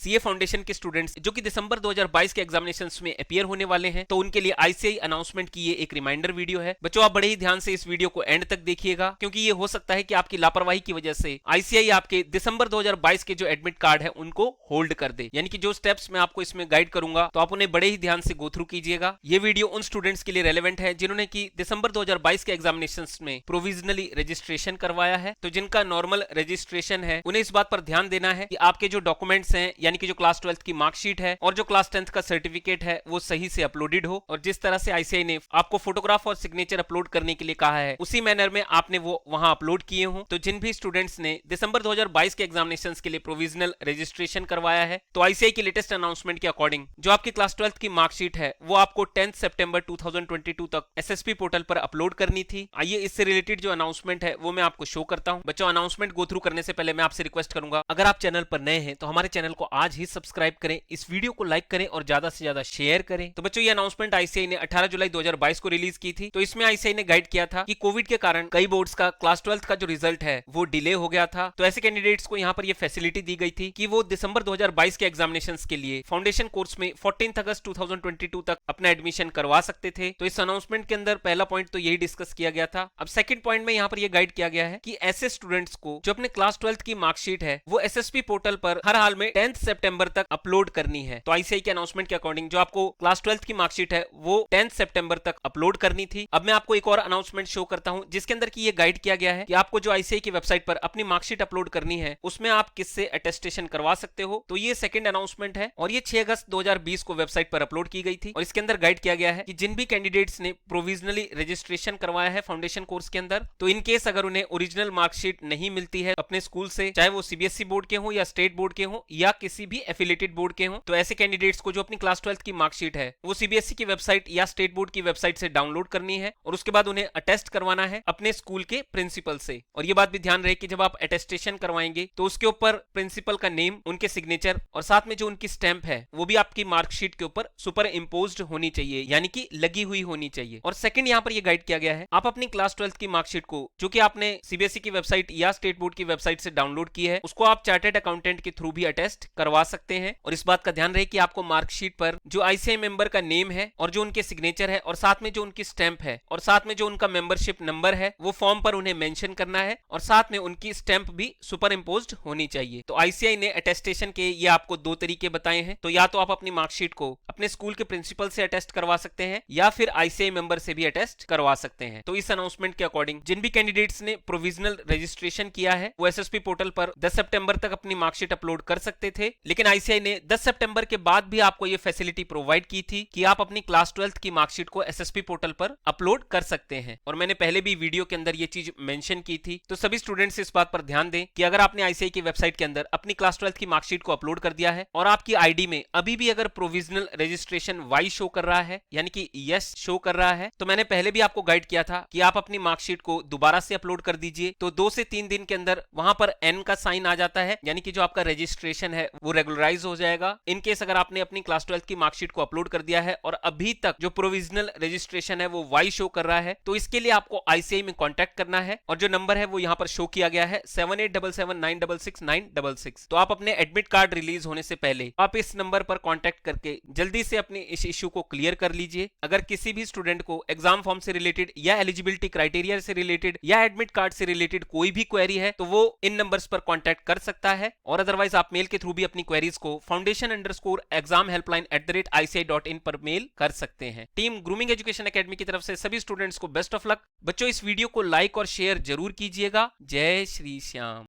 CA foundation के students जो कि दिसंबर 2022 के एग्जामिनेशंस में अपीयर होने वाले हैं, तो उनके लिए आईसीएआई अनाउंसमेंट की ये एक रिमाइंडर वीडियो है। बच्चों आप बड़े ही ध्यान से इस वीडियो को एंड तक देखिएगा, क्योंकि ये हो सकता है कि आपकी लापरवाही की वजह से आईसीएआई आपके दिसंबर 2022 के जो एडमिट कार्ड है उनको होल्ड कर दे। यानी कि जो स्टेप्स मैं आपको इसमें गाइड करूंगा तो आप उन्हें बड़े ही ध्यान से गो थ्रू कीजिएगा। ये वीडियो उन स्टूडेंट्स के लिए रेलेवेंट है जिन्होंने की दिसंबर 2022 के एग्जामिनेशंस में प्रोविजनली रजिस्ट्रेशन करवाया है। तो जिनका नॉर्मल रजिस्ट्रेशन है उन्हें इस बात पर ध्यान देना है कि आपके जो डॉक्यूमेंट्स हैं, यानी कि जो क्लास 12 की मार्कशीट है और जो क्लास 10 का सर्टिफिकेट है, वो सही से अपलोडेड हो। और जिस तरह से आईसीएआई ने आपको फोटोग्राफ और सिग्नेचर अपलोड करने के लिए कहा है, उसी मैनर में आपने वो वहां अपलोड किए हो। तो जिन भी स्टूडेंट्स ने दिसंबर 2022 के एग्जामिनेशंस के लिए प्रोविजनल रजिस्ट्रेशन करवाया है, तो आईसीएआई की लेटेस्ट अनाउंसमेंट के अकॉर्डिंग जो आपकी क्लास 12 की मार्कशीट है वो आपको 10 सितंबर 2022 तक एसएसपी पोर्टल पर अपलोड करनी थी। आइए इससे रिलेटेड जो अनाउंसमेंट है वो मैं आपको शो करता हूं। बच्चों अनाउंसमेंट गो थ्रू करने से पहले मैं आपसे रिक्वेस्ट करूंगा, अगर आप चैनल पर नए हैं तो हमारे चैनल को आज ही सब्सक्राइब करें, इस वीडियो को लाइक करें और ज्यादा से ज्यादा शेयर करें। तो बच्चों ये अनाउंसमेंट आईसीएआई ने 18 जुलाई 2022 को रिलीज की थी। तो इसमें आईसीएआई ने गाइड किया था कि कोविड के कारण कई बोर्ड्स का क्लास 12 का जो रिजल्ट है वो डिले हो गया था। तो ऐसे कैंडिडेट्स को यहाँ पर ये फैसिलिटी दी गई थी कि वो दिसंबर 2022 के एग्जामिनेशंस के लिए फाउंडेशन कोर्स में 14 अगस्त 2022 तक अपना एडमिशन करवा सकते थे। तो इस अनाउंसमेंट के अंदर पहला पॉइंट तो यही डिस्कस किया गया था। अब सेकंड पॉइंट में यहाँ पर ये गाइड किया गया है कि ऐसे स्टूडेंट्स को जो अपने क्लास 12 की मार्कशीट है वो एसएसपी पोर्टल पर हर हाल में 10 सितंबर तक अपलोड करनी है। तो आईसीएआई के अनाउंसमेंट के अकॉर्डिंग जो आपको क्लास 12 की मार्कशीट है वो 10 सितंबर तक अपलोड करनी थी। अब मैं आपको एक और अनाउंसमेंट शो करता हूं जिसके अंदर की ये गाइड किया गया है कि आपको जो आईसीएआई की वेबसाइट पर अपनी मार्कशीट अपलोड करनी है उसमें आप किससे अटेस्टेशन करवा सकते हो। तो ये सेकंड अनाउंसमेंट है और ये 6 अगस्त 2020 को वेबसाइट पर अपलोड की गई थी। और इसके अंदर गाइड किया गया है कि जिन भी कैंडिडेट्स ने प्रोविजनली रजिस्ट्रेशन करवाया है फाउंडेशन कोर्स के अंदर, तो इन केस अगर उन्हें ओरिजिनल मार्कशीट नहीं मिलती है अपने स्कूल से, चाहे वो सीबीएसई बोर्ड के हो या स्टेट बोर्ड के हो या किसी भी एफिलिएटेड बोर्ड के हो, तो ऐसे कैंडिडेट्स को जो अपनी क्लास 12 की मार्कशीट है वो सीबीएसई की वेबसाइट या स्टेट बोर्ड की वेबसाइट से डाउनलोड करनी है और उसके बाद उन्हें अटेस्ट करवाना है अपने स्कूल के प्रिंसिपल से। और ये बात भी ध्यान रहे कि जब आप अटेस्टेशन करवाएंगे तो उसके ऊपर प्रिंसिपल का नेम, उनके सिग्नेचर और साथ में जो उनकी स्टैंप है वो भी आपकी मार्कशीट के ऊपर सुपर इम्पोज्ड होनी चाहिए, यानी कि लगी हुई होनी चाहिए। और सेकंड यहाँ पर ये गाइड किया गया है, आप अपनी क्लास 12 की मार्कशीट को जो कि आपने सीबीएसई की वेबसाइट या स्टेट बोर्ड की वेबसाइट से डाउनलोड की है उसको आप चार्टर्ड अकाउंटेंट के थ्रू भी अटेस्ट करवा सकते हैं। और इस बात का ध्यान रहे कि आपको मार्कशीट पर जो आईसीएआई मेंबर का नेम है और जो उनके सिग्नेचर है और साथ में जो उनकी स्टैंप है और साथ में जो उनका मेंबरशिप नंबर है वो फॉर्म पर उन्हें मेंशन करना है और साथ में उनकी स्टैंप भी सुपर इम्पोज्ड होनी चाहिए। तो आईसीएआई ने अटेस्टेशन के ये आपको दो तरीके बताए हैं। तो या तो आप अपनी मार्कशीट को अपने स्कूल के प्रिंसिपल से अटेस्ट करवा सकते हैं या फिर आईसीएआई मेंबर से भी अटेस्ट करवा सकते हैं। तो इस अनाउंसमेंट के अकॉर्डिंग जिन भी कैंडिडेट्स ने प्रोविजनल रजिस्ट्रेशन किया है वो एसएसपी पोर्टल पर 10 सितंबर तक अपनी मार्कशीट अपलोड कर सकते थे, लेकिन आईसीएआई ने 10 सितंबर के बाद भी आपको ये फैसिलिटी प्रोवाइड की थी कि आप अपनी क्लास 12 की मार्कशीट को एसएसपी पोर्टल पर अपलोड कर सकते हैं। और मैंने पहले भी वीडियो के अंदर ये चीज मेंशन की थी। तो सभी स्टूडेंट्स इस बात पर ध्यान दें कि अगर आपने आईसीएआई की वेबसाइट के अंदर अपनी क्लास 12 की मार्कशीट को अपलोड कर दिया है और आपकी आईडी में अभी भी अगर प्रोविजनल रजिस्ट्रेशन वाई शो कर रहा है, यानी कि यस शो कर रहा है, तो मैंने पहले भी आपको गाइड किया था कि आप अपनी मार्कशीट को दोबारा से अपलोड कर दीजिए। तो 2 से 3 दिन के अंदर वहां पर एन का साइन आ जाता है, यानी कि जो आपका रजिस्ट्रेशन है वो रेगुलराइज हो जाएगा। इन केस अगर आपने अपनी क्लास 12 की मार्कशीट को अपलोड कर दिया है और अभी तक जो प्रोविजनल रजिस्ट्रेशन है वो वाई शो कर रहा है, तो इसके लिए आपको आईसीएआई में कांटेक्ट करना है और जो नंबर है वो यहाँ पर शो किया गया है 7877966966। तो आप अपने एडमिट कार्ड रिलीज होने से पहले आप इस नंबर पर कांटेक्ट करके जल्दी से अपने इस इश्यू को क्लियर कर लीजिए। अगर किसी भी स्टूडेंट को एग्जाम फॉर्म से रिलेटेड या एलिजिबिलिटी क्राइटेरिया से रिलेटेड या एडमिट कार्ड से रिलेटेड कोई भी क्वेरी है तो वो इन नंबर्स पर कांटेक्ट कर सकता है। और अदरवाइज आप मेल के थ्रू भी अपनी क्वेरीज को foundation_examhelpline@ici.in पर मेल कर सकते हैं। टीम ग्रूमिंग एजुकेशन एकेडमी की तरफ से सभी स्टूडेंट्स को बेस्ट ऑफ लक। बच्चों इस वीडियो को लाइक और शेयर जरूर कीजिएगा। जय श्री श्याम।